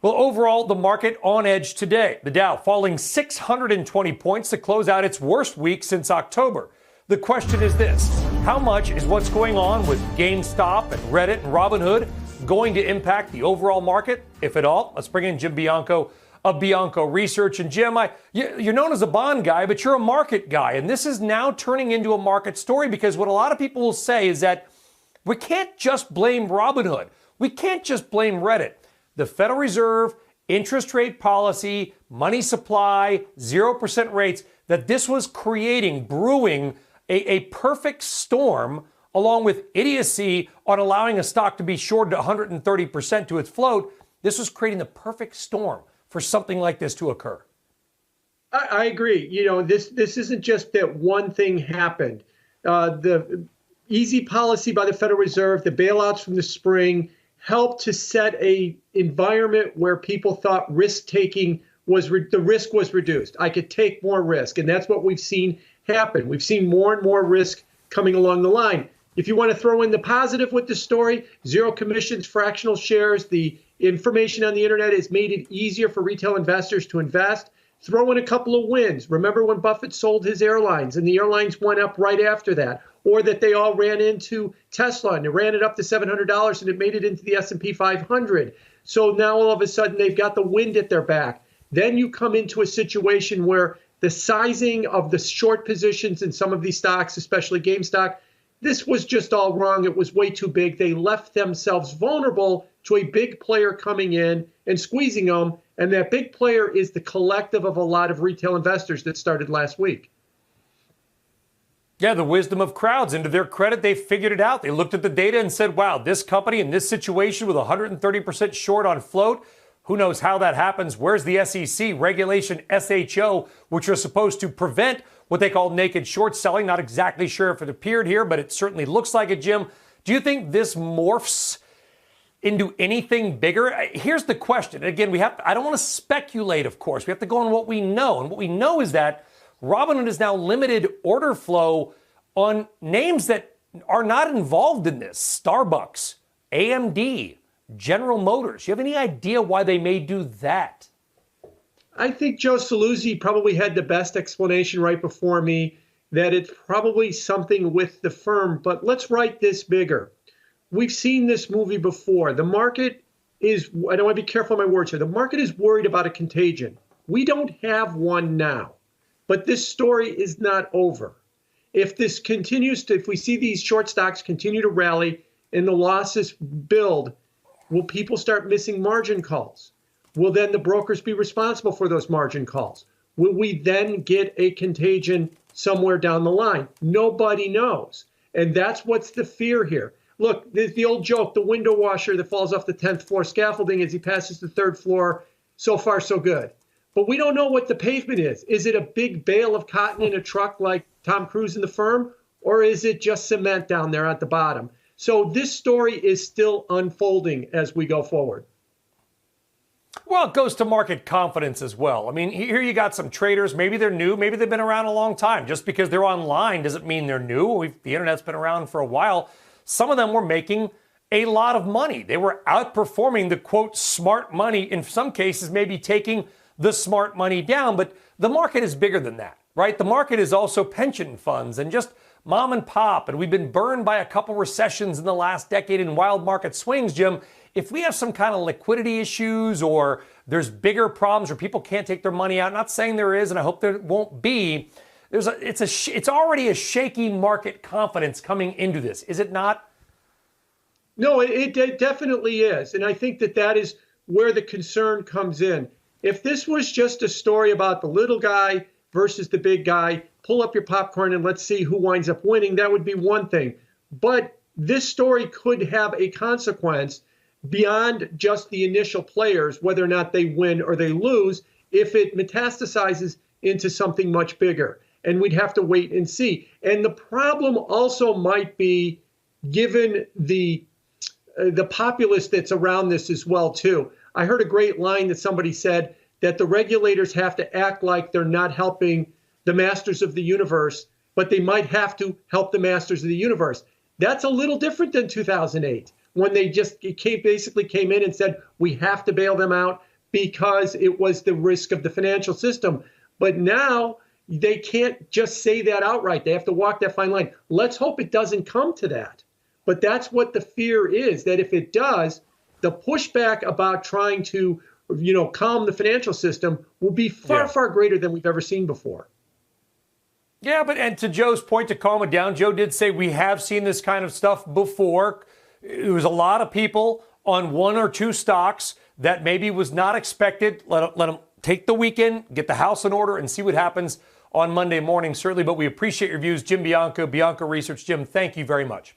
Well, overall, the market on edge today. The Dow falling 620 points to close out its worst week since October. The question is this: how much is what's going on with GameStop and Reddit and Robinhood going to impact the overall market, if at all? Let's bring in Jim Bianco of Bianco Research. And Jim, you're known as a bond guy, but you're a market guy. And this is now turning into a market story, because what a lot of people will say is that we can't just blame Robinhood. We can't just blame Reddit. The Federal Reserve, interest rate policy, money supply, 0% rates, that this was brewing a perfect storm, along with idiocy on allowing a stock to be shorted 130% to its float. This was creating the perfect storm for something like this to occur. I agree. This isn't just that one thing happened. The easy policy by the Federal Reserve, the bailouts from the spring, helped to set a environment where people thought risk-taking the risk was reduced. I could take more risk, and that's what we've seen happen. We've seen more and more risk coming along the line. If you want to throw in the positive with the story, zero commissions, fractional shares, the information on the internet has made it easier for retail investors to invest. Throw in a couple of wins. Remember when Buffett sold his airlines and the airlines went up right after that? Or that they all ran into Tesla and they ran it up to $700 and it made it into the S&P 500. So now all of a sudden they've got the wind at their back. Then you come into a situation where the sizing of the short positions in some of these stocks, especially GameStop, this was just all wrong. It was way too big. They left themselves vulnerable to a big player coming in and squeezing them. And that big player is the collective of a lot of retail investors that started last week. Yeah, the wisdom of crowds. And to their credit, they figured it out. They looked at the data and said, wow, this company in this situation with 130% short on float, who knows how that happens? Where's the SEC regulation SHO, which are supposed to prevent what they call naked short selling? Not exactly sure if it appeared here, but it certainly looks like it, Jim. Do you think this morphs into anything bigger? Here's the question. Again, I don't want to speculate, of course. We have to go on what we know. And what we know is that Robinhood has now limited order flow on names that are not involved in this. Starbucks, AMD, General Motors. You have any idea why they may do that? I think Joe Saluzzi probably had the best explanation right before me, that it's probably something with the firm. But let's write this bigger. We've seen this movie before. The market is, I don't want to be careful with my words here, the market is worried about a contagion. We don't have one now. But this story is not over. If this continues if we see these short stocks continue to rally and the losses build, will people start missing margin calls? Will then the brokers be responsible for those margin calls? Will we then get a contagion somewhere down the line? Nobody knows. And that's what's the fear here. Look, there's the old joke, the window washer that falls off the 10th floor scaffolding as he passes the 3rd floor. So far, so good. But we don't know what the pavement is. Is it a big bale of cotton in a truck like Tom Cruise in The Firm? Or is it just cement down there at the bottom? So this story is still unfolding as we go forward. Well, it goes to market confidence as well. I mean, here you got some traders. Maybe they're new. Maybe they've been around a long time. Just because they're online doesn't mean they're new. The internet's been around for a while. Some of them were making a lot of money. They were outperforming the, quote, smart money. In some cases, maybe taking the smart money down. But the market is bigger than that, right? The market is also pension funds and just mom and pop. And we've been burned by a couple recessions in the last decade in wild market swings, Jim. If we have some kind of liquidity issues or there's bigger problems where people can't take their money out, not saying there is, and I hope there won't be, it's already a shaky market confidence coming into this, is it not? No, it definitely is. And I think that is where the concern comes in. If this was just a story about the little guy versus the big guy, pull up your popcorn and let's see who winds up winning, that would be one thing. But this story could have a consequence beyond just the initial players, whether or not they win or they lose, if it metastasizes into something much bigger. And we'd have to wait and see. And the problem also might be, given the populace that's around this as well, too. I heard a great line that somebody said that the regulators have to act like they're not helping the masters of the universe, but they might have to help the masters of the universe. That's a little different than 2008, when they just basically came in and said, we have to bail them out because it was the risk of the financial system. But now they can't just say that outright. They have to walk that fine line. Let's hope it doesn't come to that. But that's what the fear is, that if it does, the pushback about trying to, calm the financial system will be far, far greater than we've ever seen before. Yeah, and to Joe's point, to calm it down, Joe did say we have seen this kind of stuff before. There was a lot of people on one or two stocks that maybe was not expected. Let them take the weekend, get the house in order, and see what happens on Monday morning, certainly. But we appreciate your views. Jim Bianco, Bianco Research. Jim, thank you very much.